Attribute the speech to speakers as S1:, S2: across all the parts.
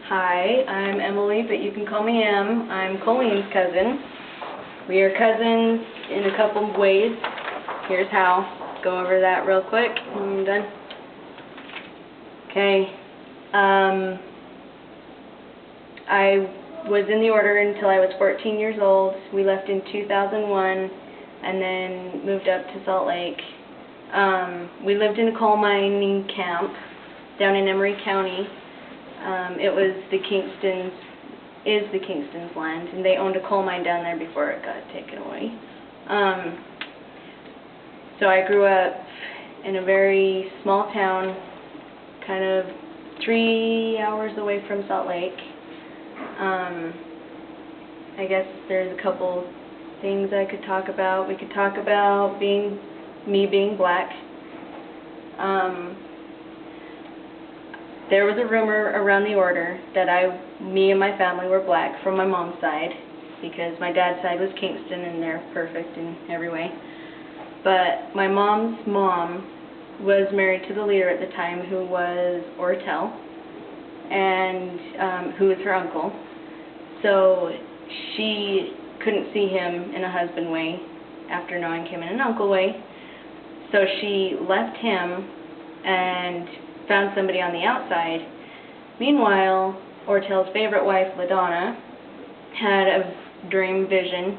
S1: Hi, I'm Emily, but you can call me Em. I'm Colleen's cousin. We are cousins in a couple of ways. Here's how. Go over that real quick. I'm done. Okay. I was in the order until I was 14 years old. We left in 2001 and then moved up to Salt Lake. We lived in a coal mining camp down in Emery County. It was the Kingston's land, and they owned a coal mine down there before it got taken away. So I grew up in a very small town, kind of 3 hours away from Salt Lake. I guess there's a couple things I could talk about. We could talk about me being black. There was a rumor around the order that me and my family were black from my mom's side, because my dad's side was Kingston and they're perfect in every way. But my mom's mom was married to the leader at the time, who was Ortel, and who was her uncle. So she couldn't see him in a husband way after knowing him in an uncle way. So she left him and found somebody on the outside. Meanwhile, Ortel's favorite wife, LaDonna, had a dream vision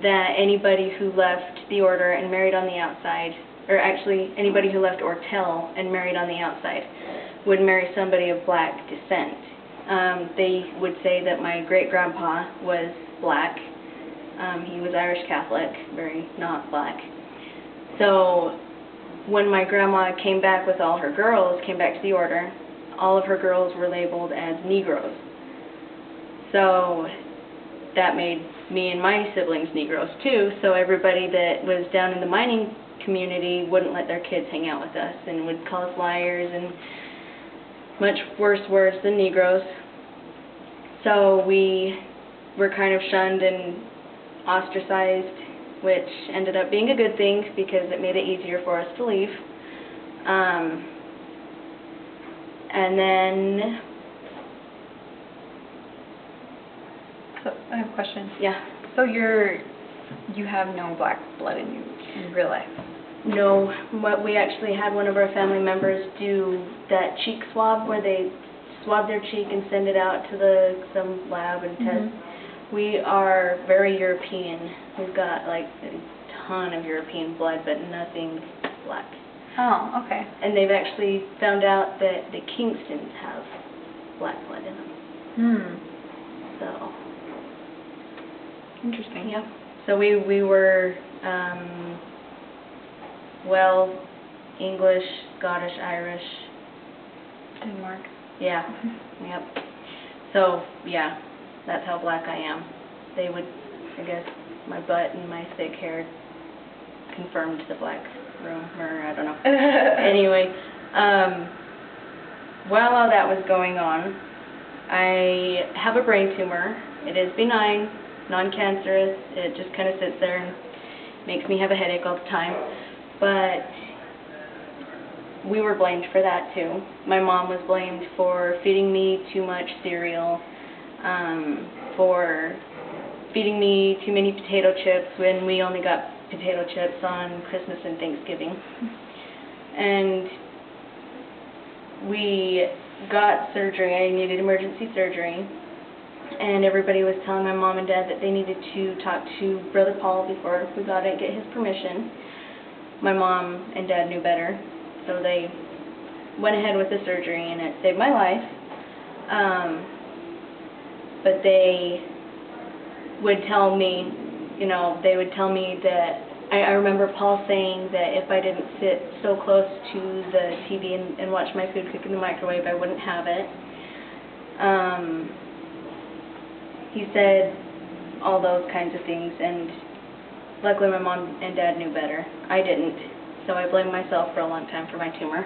S1: that anybody who left the order and married on the outside, or actually anybody who left Ortel and married on the outside, would marry somebody of black descent. They would say that my great-grandpa was black. He was Irish Catholic, very not black. So when my grandma came back with all her girls, came back to the order, all of her girls were labeled as Negroes. So that made me and my siblings Negroes too, so everybody that was down in the mining community wouldn't let their kids hang out with us and would call us liars and much worse words than Negroes. So we were kind of shunned and ostracized, which ended up being a good thing because it made it easier for us to leave. And then...
S2: So, I have a question.
S1: Yeah.
S2: So you have no black blood in you in real life?
S1: No, but we actually had one of our family members do that cheek swab where they swab their cheek and send it out to some lab and test. We are very European. We've got like a ton of European blood, but nothing black.
S2: Oh, okay.
S1: And they've actually found out that the Kingstons have black blood in them. So.
S2: Interesting.
S1: Yeah. So we were, well, English, Scottish, Irish.
S2: Denmark.
S1: Yeah. Yep. So, yeah. That's how black I am. They would, I guess, my butt and my thick hair confirmed the black room, or I don't know. Anyway, while all that was going on, I have a brain tumor. It is benign, non-cancerous. It just kind of sits there and makes me have a headache all the time. But we were blamed for that too. My mom was blamed for feeding me too much cereal, for feeding me too many potato chips when we only got potato chips on Christmas and Thanksgiving. And we got surgery. I needed emergency surgery. And everybody was telling my mom and dad that they needed to talk to Brother Paul before we got it and get his permission. My mom and dad knew better, so they went ahead with the surgery and it saved my life. But they would tell me, they would tell me that, I remember Paul saying that if I didn't sit so close to the TV and watch my food cook in the microwave, I wouldn't have it. He said all those kinds of things, and luckily my mom and dad knew better. I didn't, so I blamed myself for a long time for my tumor.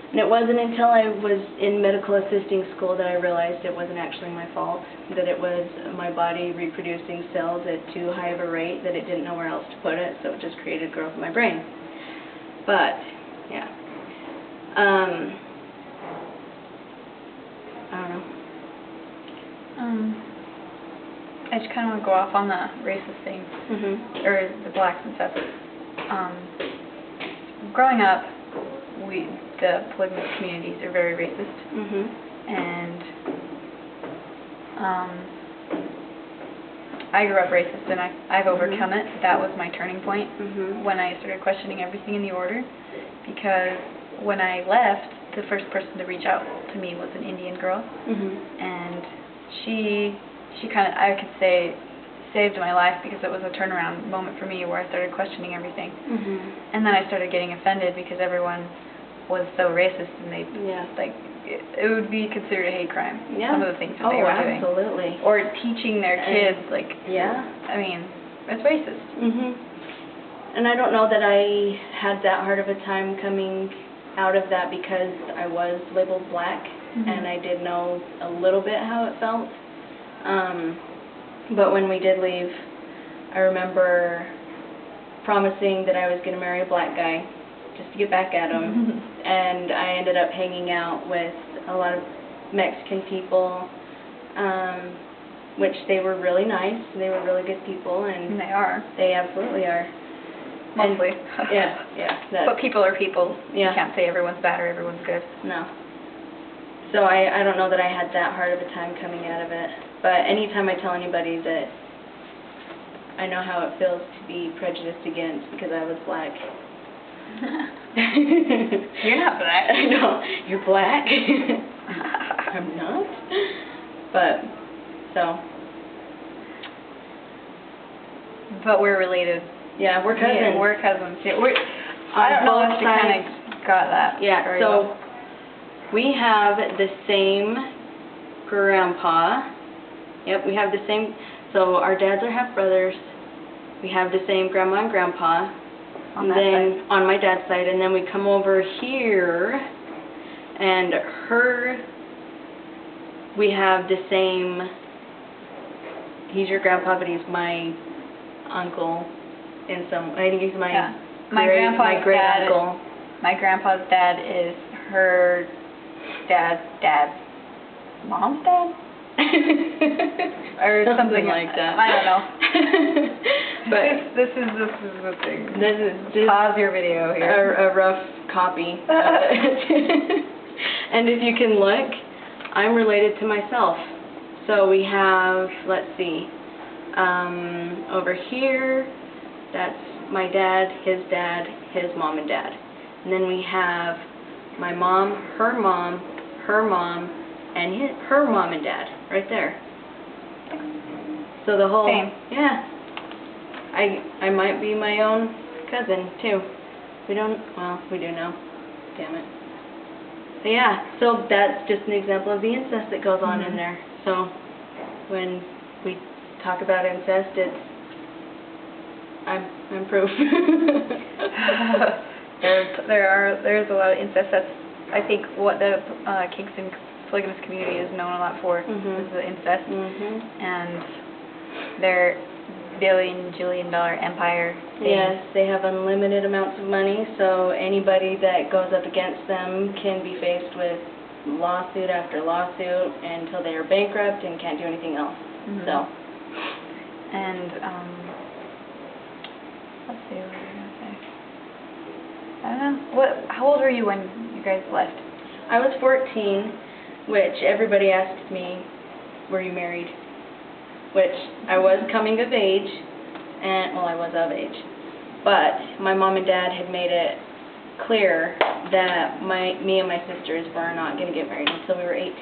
S1: And it wasn't until I was in medical assisting school that I realized it wasn't actually my fault, that it was my body reproducing cells at too high of a rate that it didn't know where else to put it, so it just created growth in my brain. But, yeah. I don't know.
S2: I just kind of want to go off on the racist thing, or the blacks and stuff. Growing up, the polygamous communities are very racist, and I grew up racist, and I've overcome it. That was my turning point when I started questioning everything in the order, because when I left, the first person to reach out to me was an Indian girl, and she kind of, I could say, saved my life, because it was a turnaround moment for me where I started questioning everything. And then I started getting offended because everyone was so racist, and they like it would be considered a hate crime. Some of the things that they were doing.
S1: Absolutely.
S2: Or teaching their kids, like, I mean, it's racist.
S1: And I don't know that I had that hard of a time coming out of that, because I was labeled black, and I did know a little bit how it felt. But when we did leave, I remember promising that I was going to marry a black guy just to get back at him. And I ended up hanging out with a lot of Mexican people, which they were really nice. They were really good people. And
S2: they are.
S1: They absolutely are.
S2: Mostly. But people are people. You can't say everyone's bad or everyone's good. No.
S1: So I don't know that I had that hard of a time coming out of it. But anytime I tell anybody that I know how it feels to be prejudiced against because I was black.
S2: You're not black.
S1: I know. You're black? I'm not. But, so.
S2: But we're related.
S1: Yeah, we're cousins.
S2: Yeah, we're cousins. Yeah, I don't know if you kind of got that.
S1: Yeah, so we have the same grandpa. Yep, we have the same, so our dads are half-brothers. We have the same grandma and grandpa. On my dad's side, and then we come over here, and we have the same, he's your grandpa, but he's my uncle in some, I think he's my great uncle.
S2: My grandpa's dad is her dad's mom's dad? Or something
S1: like that.
S2: I don't know. But this is the thing.
S1: This is just
S2: pause your video here.
S1: A rough copy of it. And if you can look, I'm related to myself. So we have, let's see, over here, that's my dad, his mom and dad. And then we have my mom, her mom, and her mom and dad, right there. So the whole,
S2: same.
S1: I might be my own cousin too. We don't, well, we do now. Damn it. But yeah, so that's just an example of the incest that goes on in there. So when we talk about incest, I'm proof. There's
S2: a lot of incest. That's, I think, what the Kingston polygamous community is known a lot for, is the incest. And their billion-jillion-dollar empire thing.
S1: Yes, they have unlimited amounts of money, so anybody that goes up against them can be faced with lawsuit after lawsuit until they are bankrupt and can't do anything else. So.
S2: And, let's see, what was I going to say? I don't know. How old were you when you guys left?
S1: I was 14, which everybody asks me, were you married? Which I was coming of age, and, well, I was of age. But my mom and dad had made it clear that me and my sisters were not going to get married until we were 18.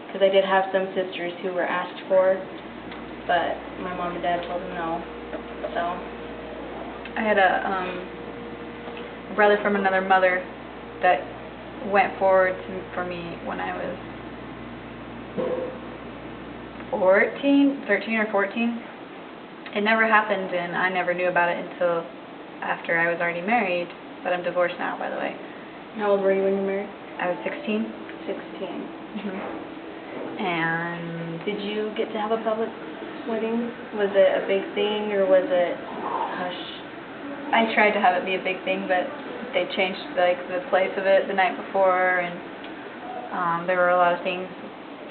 S1: Because I did have some sisters who were asked for, but my mom and dad told them no. So
S2: I had a brother from another mother that went forward for me when I was 13 or 14. It never happened, and I never knew about it until after I was already married, but I'm divorced now, by the way.
S1: How old were you when you married?
S2: I was 16.
S1: 16.
S2: And
S1: did you get to have a public wedding? Was it a big thing, or was it hush?
S2: I tried to have it be a big thing, but they changed the place of it the night before, and there were a lot of things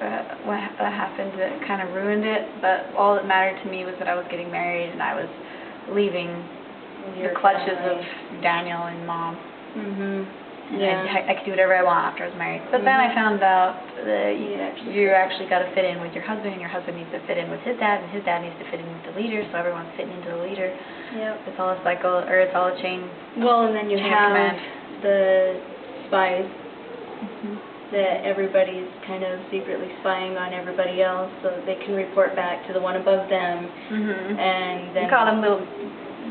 S2: that happened, it kind of ruined it. But all that mattered to me was that I was getting married and I was leaving the clutches of Daniel and Mom.
S1: Yeah.
S2: And I could do whatever I want after I was married. But then I found out that you actually got to fit in with your husband, and your husband needs to fit in with his dad, and his dad needs to fit in with the leader, so everyone's fitting into the leader.
S1: Yep.
S2: It's all a cycle, or it's all a chain.
S1: Well, and then you have the spies that everybody's kind of secretly spying on everybody else so that they can report back to the one above them. And then
S2: we call them little,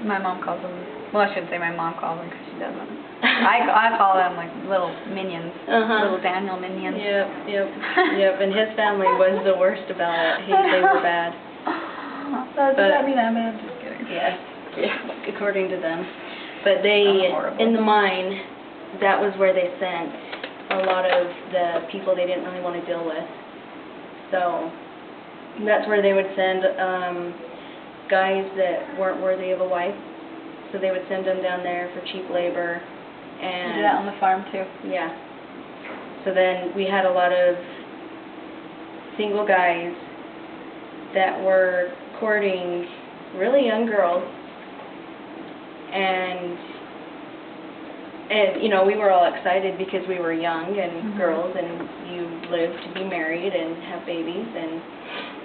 S2: my mom calls them, well, I shouldn't say my mom calls them because she doesn't. I call them like little minions, little Daniel minions.
S1: Yep. And his family was the worst about it. They were bad.
S2: Does that mean I'm bad? Just kidding.
S1: Yes. Yeah, according to them. But they, in the mine, that was where they sent a lot of the people they didn't really want to deal with. So that's where they would send guys that weren't worthy of a wife. So they would send them down there for cheap labor. And
S2: you do that on the farm too?
S1: Yeah. So then we had a lot of single guys that were courting really young girls. And you know, we were all excited because we were young and girls, and you live to be married and have babies, and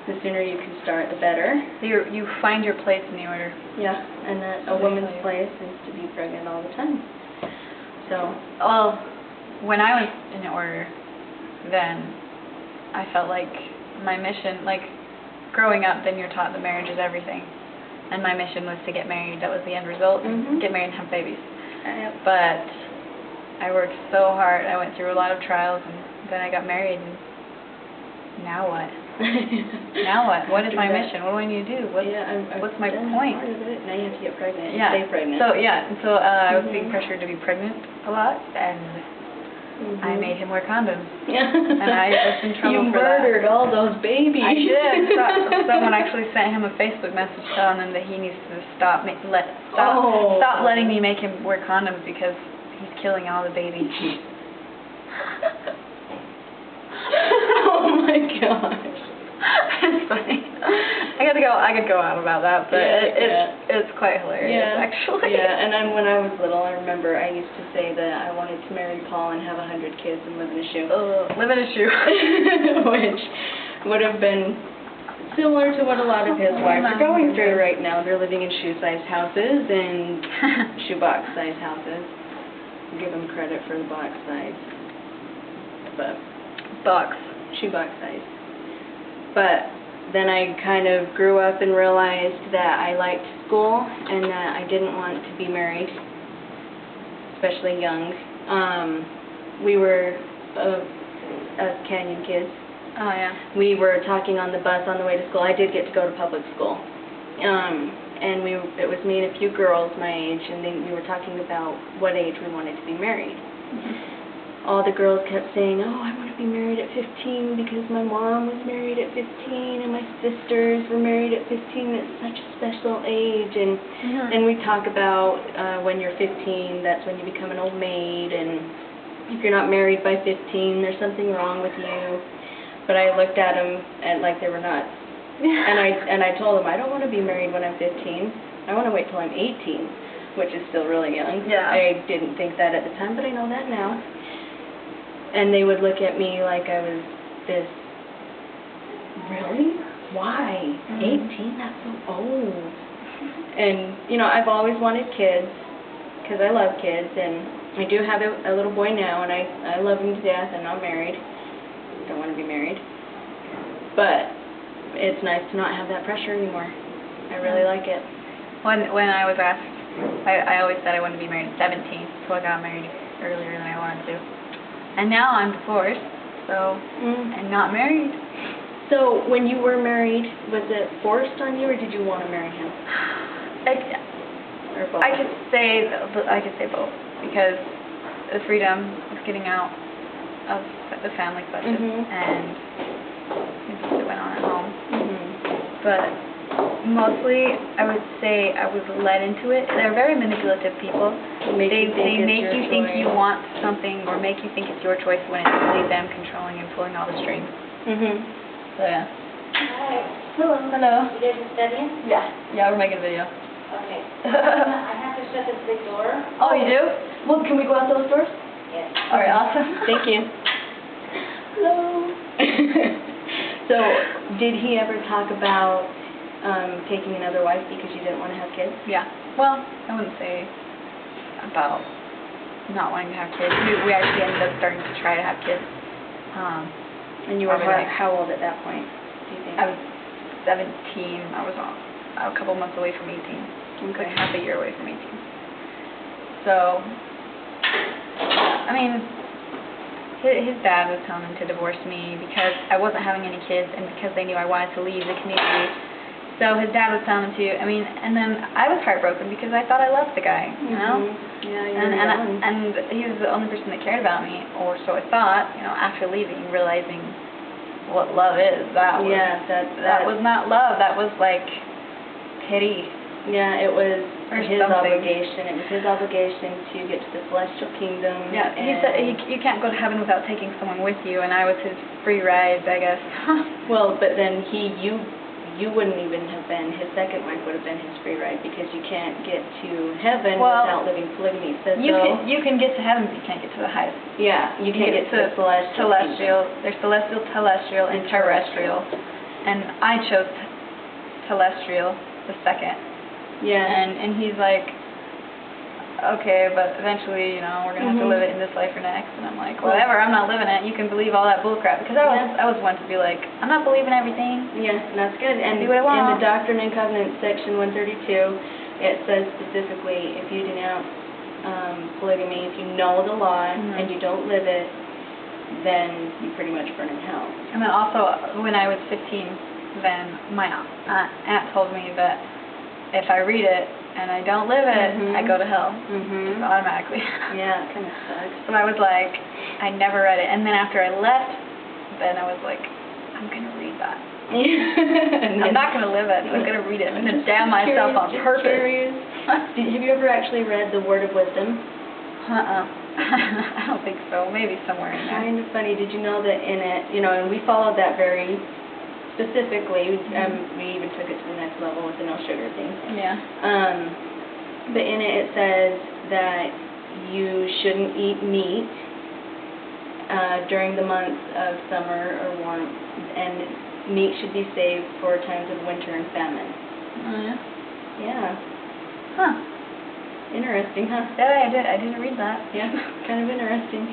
S1: the sooner you can start, the better.
S2: You find your place in the order.
S1: Yeah, and that a woman's place is to be pregnant all the time. So,
S2: well, when I was in order, then I felt like my mission, like growing up, then you're taught that marriage is everything, and my mission was to get married. That was the end result, get married and have babies. But I worked so hard. I went through a lot of trials, and then I got married, and now what? Now what? What is my mission? What do I need to do? What's my point?
S1: Now you have to get pregnant.
S2: Yeah.
S1: Stay pregnant.
S2: So I was being pressured to be pregnant a lot, and I made him wear condoms. And I was in trouble for that.
S1: You murdered all those babies.
S2: I did. Someone actually sent him a Facebook message telling him that he needs to stop letting me make him wear condoms because he's killing all the babies.
S1: Oh my gosh.
S2: It's funny. I could go on about that, but it's quite hilarious, actually.
S1: Yeah, and then when I was little, I remember I used to say that I wanted to marry Paul and have 100 kids and live in a shoe.
S2: Live in a shoe.
S1: Which would have been similar to what a lot of his wives are going through right now. They're living in shoe-sized houses and shoebox-sized houses. Give them credit for the box size. But shoebox size. But then I kind of grew up and realized that I liked school and that I didn't want to be married, especially young. We were Canyon kids.
S2: Oh, yeah.
S1: We were talking on the bus on the way to school. I did get to go to public school. And it was me and a few girls my age, and we were talking about what age we wanted to be married. All the girls kept saying, oh, I want to be married at 15 because my mom was married at 15 and my sisters were married at 15. It's such a special age. And we talk about when you're 15, that's when you become an old maid, and if you're not married by 15, there's something wrong with you. But I looked at them and like they were nuts. And I told them, I don't want to be married when I'm 15. I want to wait till I'm 18, which is still really young.
S2: Yeah.
S1: I didn't think that at the time, but I know that now. And they would look at me like I was this, really? Why? 18? That's so old. And, you know, I've always wanted kids because I love kids. And I do have a little boy now, and I love him to death. I'm not married. Don't want to be married. But it's nice to not have that pressure anymore. I really like it.
S2: When I was asked, I always said I wanted to be married at 17, so I got married earlier than I wanted to. And now I'm divorced, so and not married.
S1: So when you were married, was it forced on you, or did you want to marry him? Or both?
S2: I could say both, because the freedom of getting out of the family clutches and things that went on at home. But mostly, I would say I was led into it. They're very manipulative people. They make you think you want something, or make you think it's your choice when it's really them controlling and pulling all the strings.
S1: Mhm.
S2: So yeah.
S3: Hi.
S2: Hello. Hello.
S3: You guys are studying?
S2: Yeah. Yeah, we're making a video.
S3: Okay. I have to shut this big door.
S2: Oh, you do? Well, can we go out those doors?
S3: Yes.
S2: All right, awesome.
S1: Thank you.
S2: Hello.
S1: So, did he ever talk about taking another wife because you didn't want to have kids?
S2: Yeah. Well, I wouldn't say about not wanting to have kids. We actually ended up starting to try to have kids.
S1: And you were
S2: Probably like-
S1: how old at that point, do you think?
S2: I was 17. I was a couple months away from 18.
S1: Okay.
S2: Like half a year away from 18. So, I mean, his dad was telling him to divorce me because I wasn't having any kids and because they knew I wanted to leave the community. So his dad was telling him to, I mean, and then I was heartbroken because I thought I loved the guy, you know?
S1: Yeah, you're young.
S2: And he was the only person that cared about me, or so I thought, you know, after leaving, realizing what love is. That was not love, that was like pity.
S1: Yeah, it was
S2: Or
S1: his
S2: something.
S1: obligation. It was his obligation to get to the celestial kingdom.
S2: Yeah, he said you can't go to heaven without taking someone with you, and I was his free ride, I guess.
S1: Well, but then you wouldn't even have been, his second wife would have been his free ride because you can't get to heaven without living polygamy. So
S2: you can get to heaven, but you can't get to the highest.
S1: Yeah, you can't get to the celestial.
S2: There's celestial, telestial, and terrestrial. And I chose telestial, the second.
S1: Yeah.
S2: And he's like, okay, but eventually, you know, we're gonna have to live it in this life or next. And I'm like, whatever, I'm not living it. You can believe all that bullcrap because I was one to be like, I'm not believing everything.
S1: Yeah, and that's good. And
S2: do what I want.
S1: in the Doctrine and Covenants section 132, it says specifically if you denounce polygamy, if you know the law and you don't live it, then you pretty much burn in hell.
S2: And then also, when I was 15, then my aunt told me that if I read it and I don't live it, I go to hell just automatically.
S1: Yeah, it kind of sucks.
S2: So I was like, I never read it. And then after I left, then I was like, I'm going to read that. I'm not going to live it, I'm going to read it. I'm going to damn myself on purpose.
S1: Have you ever actually read the Word of Wisdom?
S2: I don't think so. Maybe somewhere in there.
S1: Kind of funny. Did you know that in it, you know, and we followed that very specifically. We even took it to the next level with the no sugar thing.
S2: Yeah.
S1: But in it says that you shouldn't eat meat during the months of summer or warmth, and meat should be saved for times of winter and famine.
S2: Oh, yeah?
S1: Yeah.
S2: Huh.
S1: Interesting, huh?
S2: Yeah, I didn't read that.
S1: Yeah, kind of interesting.